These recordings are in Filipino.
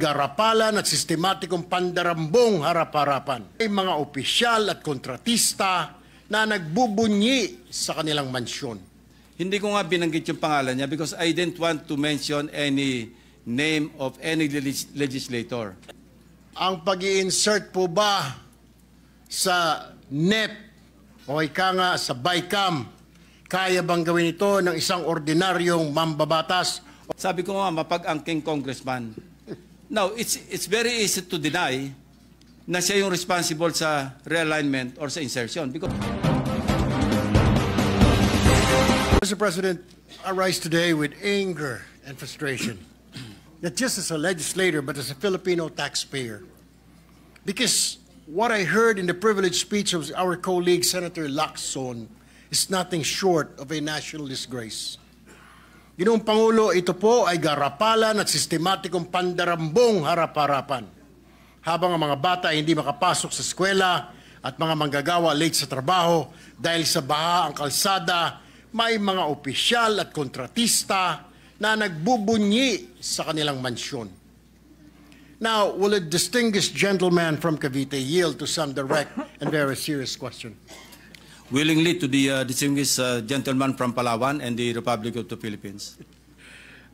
garapalan at sistematikong pandarambong harap-harapan. May mga opisyal at kontratista na nagbubunyi sa kanilang mansyon. Hindi ko nga binanggit yung pangalan niya because I didn't want to mention any name of any legislator. Ang pag-i-insert po ba sa NEP o ika nga sa BICAM, kaya bang gawin ito ng isang ordinaryong mambabatas? Sabi ko nga, mapag-angking congressman. Now, it's very easy to deny na siya yung responsible sa realignment or sa insertion. Because Mr. President, I rise today with anger and frustration, not just as a legislator, but as a Filipino taxpayer. Because what I heard in the privileged speech of our colleague, Senator Lacson, is nothing short of a national disgrace. Ginoong Pangulo, ito po ay garapalan at sistematikong pandarambong harap-harapan. Habang ang mga bata ay hindi makapasok sa eskwela at mga manggagawa late sa trabaho dahil sa baha ang kalsada, may mga opisyal at kontratista na nagbubunyi sa kanilang mansyon. Now, will a distinguished gentleman from Cavite yield to some direct and very serious question? willingly to the distinguished gentleman from Palawan and the Republic of the Philippines.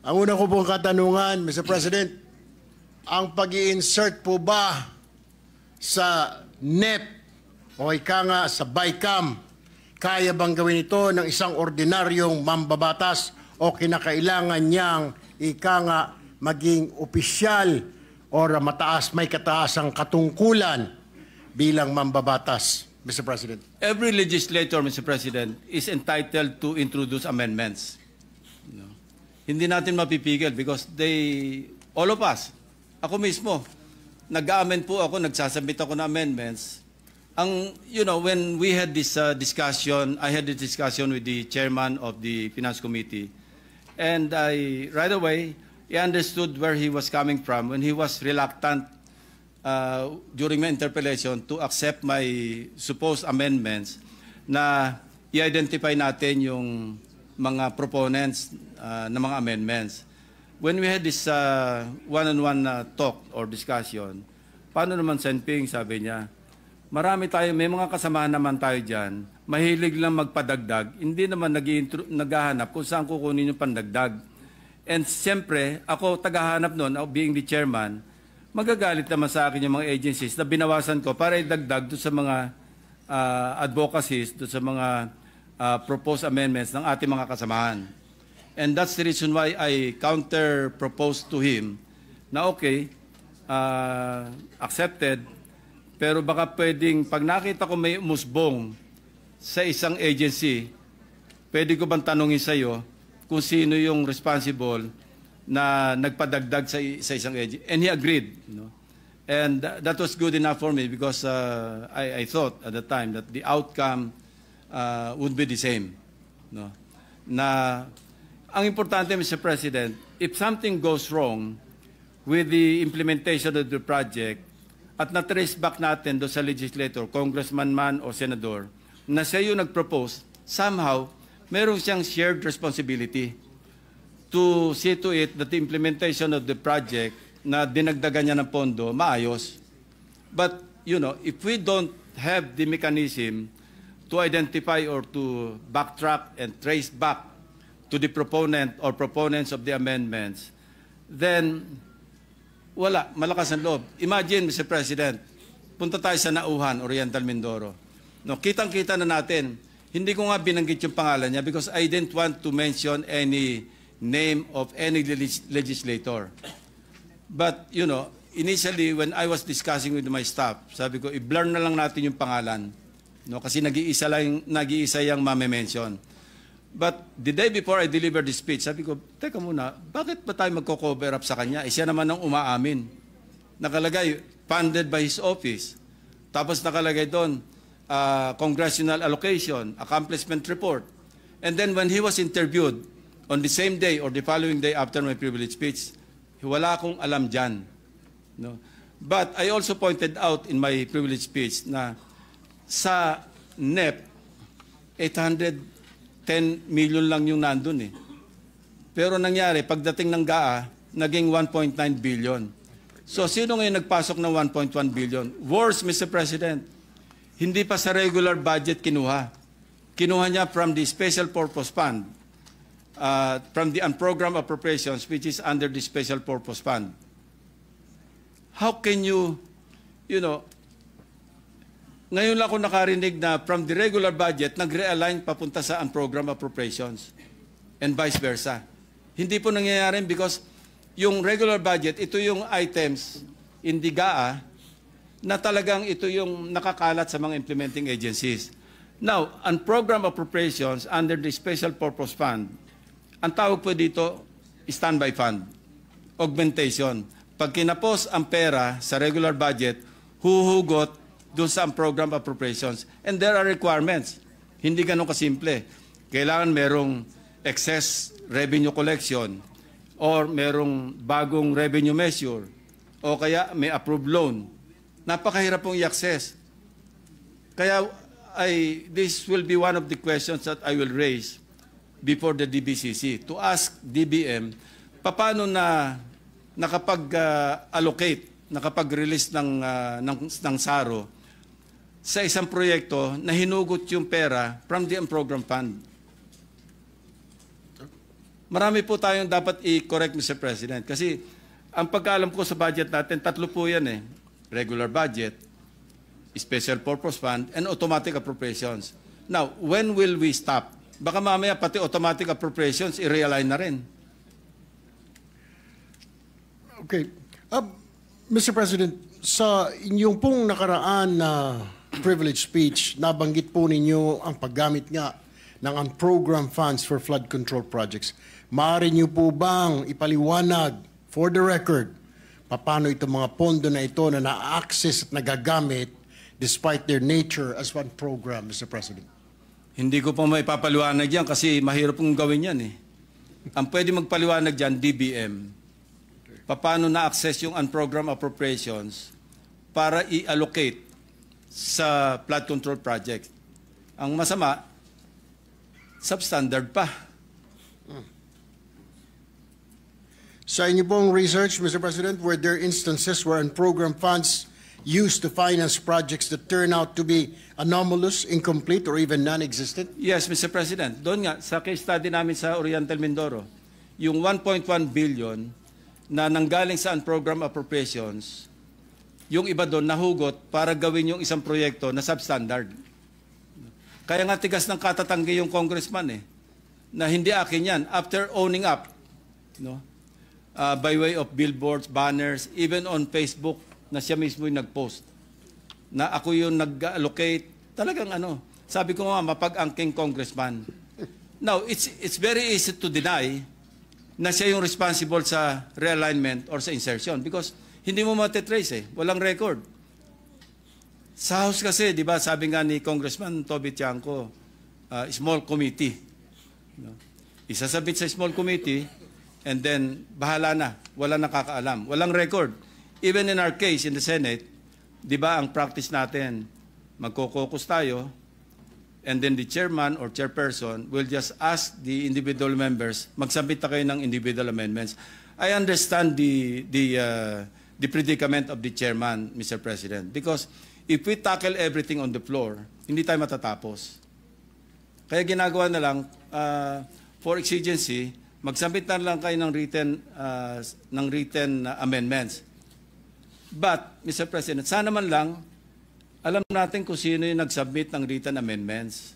Ang una ko pong katanungan, Mr. President, ang pag-i-insert po ba sa NEP o ika nga sa BICAM, kaya bang gawin ito ng isang ordinaryong mambabatas o kinakailangan niyang ika nga maging opisyal o may kataasang katungkulan bilang mambabatas, Mr. President? Every legislator, Mr. President, is entitled to introduce amendments. No? Hindi natin mapipigil because all of us, ako mismo, nag-amend po ako, nagsasubmit ako ng amendments. When we had this discussion, I had this discussion with the chairman of the Finance Committee, and right away, he understood where he was coming from when he was reluctant during my interpellation to accept my supposed amendments na i-identify natin yung mga proponents ng mga amendments. When we had this one-on-one talk or discussion, paano naman Senping, sabi niya, marami tayo, may mga kasamahan naman tayo dyan, mahilig lang magpadagdag, hindi naman naghahanap kung saan kukunin yung pandagdag. And siyempre, ako tagahanap noon, being the chairman, magagalit naman sa akin yung mga agencies na binawasan ko para idagdag doon sa mga advocacies, doon sa mga proposed amendments ng ating mga kasamahan. And that's the reason why I counter-proposed to him na okay, accepted, pero baka pwedeng, pag nakita ko may umusbong sa isang agency, pwede ko bang tanongin sa iyo kung sino yung responsible na nagpadagdag sa isang agency? And he agreed. And that was good enough for me because I thought at the time that the outcome would be the same. Ang importante, Mr. President, if something goes wrong with the implementation of the project, at na-trace back natin doon sa legislator, congressman man o senador, na siya yung nag-propose, somehow, meron siyang shared responsibility to see to it that the implementation of the project na dinagdagan niya ng pondo, maayos. But, if we don't have the mechanism to identify or to backtrack and trace back to the proponent or proponents of the amendments, then wala, malakas ang loob. Imagine, Mr. President, punta tayo sa Nauhan, Oriental Mindoro. Kitang-kita na natin, hindi ko nga binanggit yung pangalan niya because I didn't want to mention any name of any legislator. But, initially, when I was discussing with my staff, sabi ko, i-blur na lang natin yung pangalan. Kasi nag-iisa yung mame-mention. But the day before I delivered the speech, sabi ko, teka muna, bakit ba tayo magko-cover up sa kanya? Siya naman ang umaamin. Nakalagay, funded by his office. Tapos nakalagay doon, congressional allocation, accomplishment report. And then when he was interviewed on the same day or the following day after my privilege speech, wala akong alam dyan. But I also pointed out in my privilege speech na sa NEP, 810 million lang yung nandun eh. Pero nangyari, pagdating ng GAA, naging 1.9 billion. So sino ngayon nagpasok ng 1.1 billion? Worse, Mr. President, hindi pa sa regular budget kinuha. Kinuha niya from the Special Purpose Fund, from the unprogrammed appropriations, which is under the Special Purpose Fund. How can you know, ngayon lang ako nakarinig na from the regular budget, nag-realign papunta sa unprogrammed appropriations and vice versa. Hindi po nangyayari because yung regular budget, ito yung items in the GAA na talagang ito yung nakakalat sa mga implementing agencies. Now, unprogrammed appropriations under the Special Purpose Fund, ang tawag po dito, standby fund, augmentation. Pag kinapos ang pera sa regular budget, huhugot doon sa unprogrammed appropriations. And there are requirements. Hindi ganun kasimple. Kailangan merong excess revenue collection or merong bagong revenue measure o kaya may approved loan. Napakahirap pong i-access. Kaya this will be one of the questions that I will raise before the DBCC to ask DBM paano na nakapag-allocate, nakapag-release ng SARO sa isang proyekto na hinugot yung pera from the unprogrammed fund. Marami po tayong dapat i-correct, Mr. President, kasi ang pagkaalam ko sa budget natin, tatlo po yan eh. Regular budget, Special Purpose Fund, and automatic appropriations. Now, when will we stop? Baka mamaya pati automatic appropriations i-realign na rin. Okay. Mr. President, sa inyong pong nakaraan na privilege speech, nabanggit po ninyo ang paggamit nga ng unprogrammed funds for flood control projects. Maaari niyo po bang ipaliwanag for the record paano itong mga pondo na ito na na-access at nagagamit despite their nature as one program, Mr. President? Hindi ko pa maipapaliwanag yan kasi mahirap pong gawin yan eh. Ang pwede magpaliwanag dyan, DBM. Paano na-access yung unprogrammed appropriations para i-allocate sa flood control project. Ang masama, substandard pa. Sa inyo pong research, Mr. President, were there instances where unprogrammed funds used to finance projects that turn out to be anomalous, incomplete, or even non-existent? Yes, Mr. President. Doon nga, sa case study namin sa Oriental Mindoro, yung 1.1 billion na nanggaling sa unprogrammed appropriations, yung iba doon nahugot para gawin yung isang proyekto na substandard. Kaya nga tigas ng katatanggi yung congressman eh, na hindi akin yan. After owning up, by way of billboards, banners, even on Facebook, na siya mismo yung nag-post, na ako yung nag-allocate, talagang sabi ko nga, mapag-angking congressman. Now, it's very easy to deny na siya yung responsible sa realignment or sa insertion because hindi mo matitrace eh. Walang record. Sa House kasi, di ba, sabi nga ni Congressman Toby Tiangco, small committee. Isasabit sa small committee and then bahala na. Walang nakakaalam. Walang record. Even in our case in the Senate, di ba, ang practice natin, magko-caucus tayo and then the chairman or chairperson will just ask the individual members, magsubmit na kayo ng individual amendments. I understand the predicament of the chairman, Mr. President, because if we tackle everything on the floor, hindi tayo matatapos. Kaya ginagawa na lang, for exigency, magsubmit na lang kayo ng written amendments. But, Mr. President, sana man lang, alam natin kung sino yung nag-submit ng written amendments.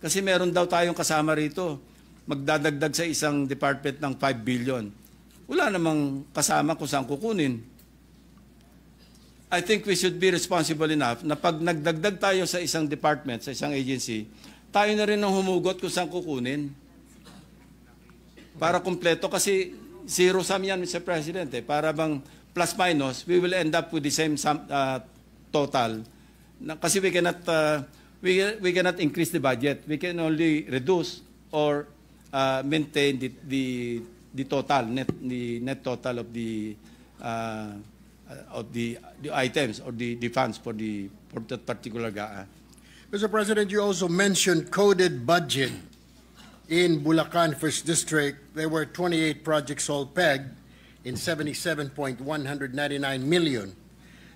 Kasi meron daw tayong kasama rito, magdadagdag sa isang department ng 5 billion. Wala namang kasama kung saan kukunin. I think we should be responsible enough na pag nagdagdag tayo sa isang department, sa isang agency, tayo na rin ang humugot kung saan kukunin. Para kumpleto, kasi zero sum yan, Mr. President. Para bang plus minus, we will end up with the same total. Kasi we cannot increase the budget. We can only reduce or maintain the total, the net total of the items or the funds for that particular GAA. Mr. President, you also mentioned coded budget in Bulacan First District. There were 28 projects all pegged in 77.199 million.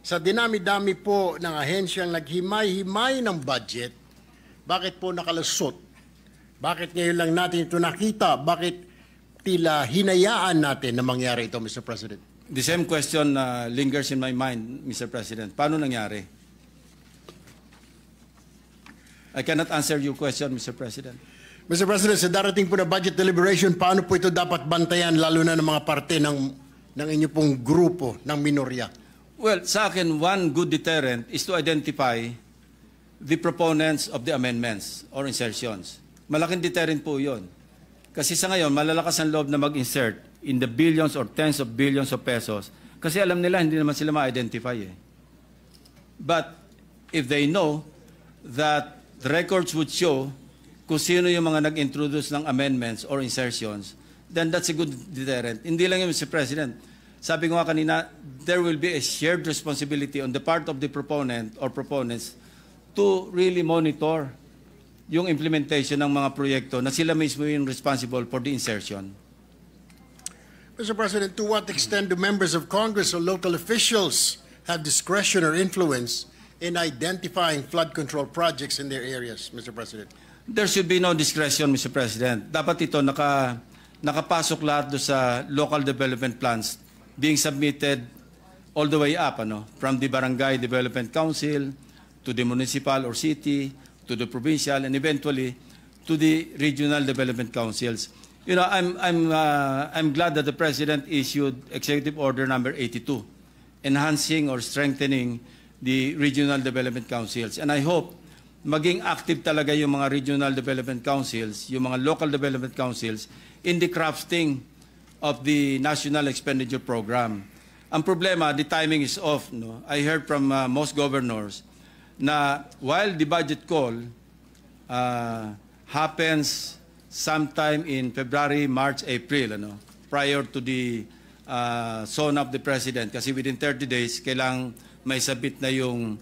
Sa dinami-dami po ng ahensyang naghimay-himay ng budget, bakit po nakalusot? Bakit ngayon lang natin ito nakita? Bakit tila hinayaan natin na mangyari ito, Mr. President? The same question lingers in my mind, Mr. President. Paano nangyari? I cannot answer your question, Mr. President. Mr. President, sa darating po na budget deliberation, paano po ito dapat bantayan, lalo na ng mga parte ng inyo pong grupo ng minorya? Well, sa akin, one good deterrent is to identify the proponents of the amendments or insertions. Malaking deterrent po yun. Kasi sa ngayon, malalakas ang loob na mag-insert in the billions or tens of billions of pesos. Kasi alam nila, hindi naman sila ma-identify eh. But if they know that the records would show kung sino yung mga nag-introduce ng amendments or insertions, then that's a good deterrent. Hindi lang yun, Mr. President. Sabi ko nga kanina, there will be a shared responsibility on the part of the proponent or proponents to really monitor yung implementation ng mga proyekto na sila mismo yung responsible for the insertion. Mr. President, to what extent do members of Congress or local officials have discretion or influence in identifying flood control projects in their areas, Mr. President? There should be no discretion, Mr. President. Dapat ito nakapasok lahat do sa local development plans being submitted all the way up, from the Barangay Development Council to the municipal or city, to the provincial, and eventually to the regional development councils. You know, I'm glad that the President issued Executive Order number 82, enhancing or strengthening the regional development councils. And I hope maging active talaga yung mga regional development councils, yung mga local development councils in the crafting of the National Expenditure Program. Ang problema, the timing is off. No? I heard from most governors na while the budget call happens sometime in February, March, April, prior to the son of the President, kasi within 30 days, kailang may sabit na yung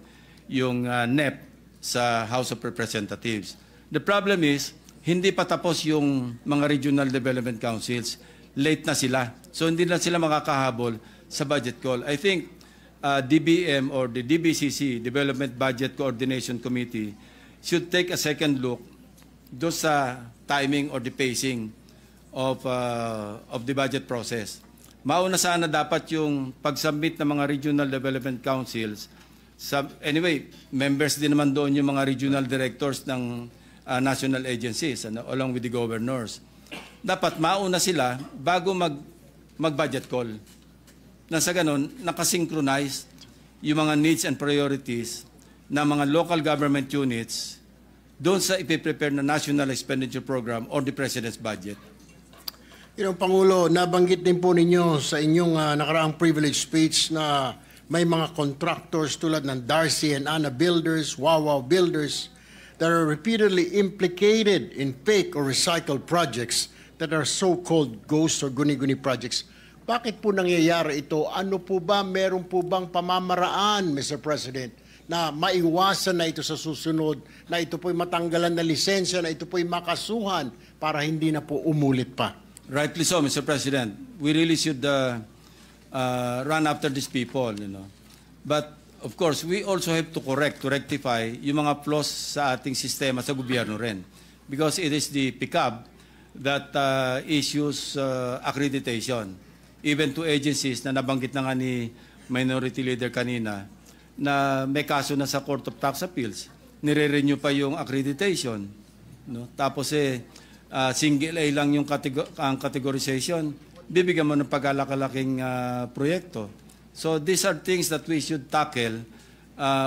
NEP sa House of Representatives. The problem is, hindi pa tapos yung mga regional development councils. Late na sila. So hindi na sila makakahabol sa budget call. I think DBM or the DBCC, Development Budget Coordination Committee, should take a second look do sa timing or the pacing of the budget process. Mauna sana dapat yung pag-submit ng mga regional development councils. Anyway, members din naman doon yung mga regional directors ng national agencies, along with the governors. Dapat mauna sila bago mag-budget call. Na sa ganun, nakasynchronize yung mga needs and priorities ng mga local government units doon sa ipiprepare na National Expenditure Program or the President's budget. Pangulo, nabanggit din po ninyo sa inyong nakaraang privilege speech na may mga contractors tulad ng Darcy and Anna Builders, Wawaw Builders, that are repeatedly implicated in fake or recycled projects that are so-called ghost or guni-guni projects. Bakit po nangyayari ito? Ano po ba, meron po bang pamamaraan, Mr. President, na maiwasan na ito sa susunod, na ito po'y matanggalan na lisensya, na ito po'y makasuhan para hindi na po umulit pa? Rightly so, Mr. President. We really should run after these people, But, of course, we also have to rectify yung mga flaws sa ating sistema sa gobyerno rin. Because it is the PICAB that issues accreditation, even to agencies na nabanggit na nga ni Minority Leader kanina, na may kaso na sa Court of Tax Appeals, nire-renew pa yung accreditation. Tapos single A lang yung ang categorization, bibigyan mo ng pagkalakalaking proyekto. So these are things that we should tackle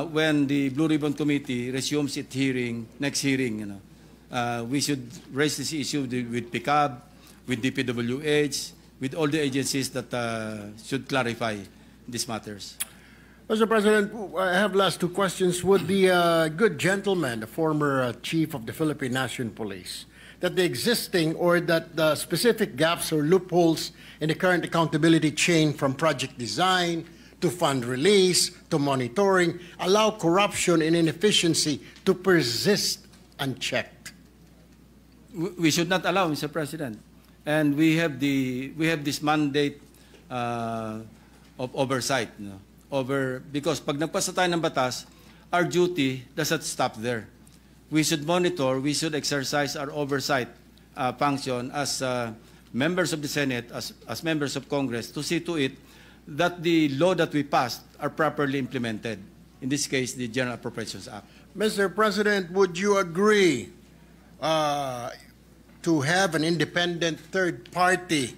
when the Blue Ribbon Committee resumes its hearing, next hearing. We should raise this issue with PICAB, with DPWH, with all the agencies that should clarify these matters. Mr. President, I have last two questions. Would the good gentleman, the former chief of the Philippine National Police, that the existing or that the specific gaps or loopholes in the current accountability chain from project design to fund release to monitoring allow corruption and inefficiency to persist unchecked? We should not allow, Mr. President. And we have this mandate of oversight. No? Because pag nagpasa tayo ng batas, our duty doesn't stop there. We should monitor, we should exercise our oversight function as members of the Senate, as members of Congress, to see to it that the law that we passed are properly implemented. In this case, the General Appropriations Act. Mr. President, would you agree to have an independent third-party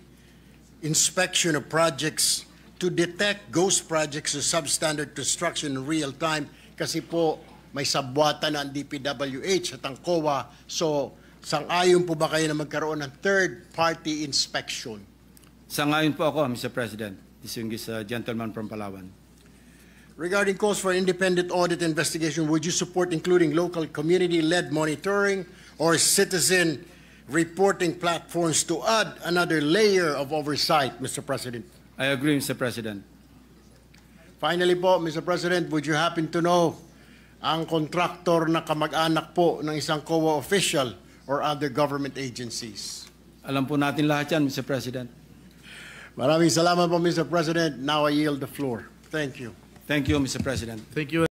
inspection of projects to detect ghost projects or substandard construction in real time? Kasi po may sabwatan na ang DPWH at ang COA. So, sang-ayon po ba kayo na magkaroon ng third-party inspection? Sangayon po ako, Mr. President. Distinguished gentleman from Palawan. Regarding calls for independent audit investigation, would you support including local community-led monitoring or citizen reporting platforms to add another layer of oversight, Mr. President? I agree, Mr. President. Finally po, Mr. President, would you happen to know ang contractor na kamag-anak po ng isang COA official or other government agencies? Alam po natin lahat yan, Mr. President. Maraming salamat po, Mr. President. Now I yield the floor. Thank you. Thank you, Mr. President. Thank you.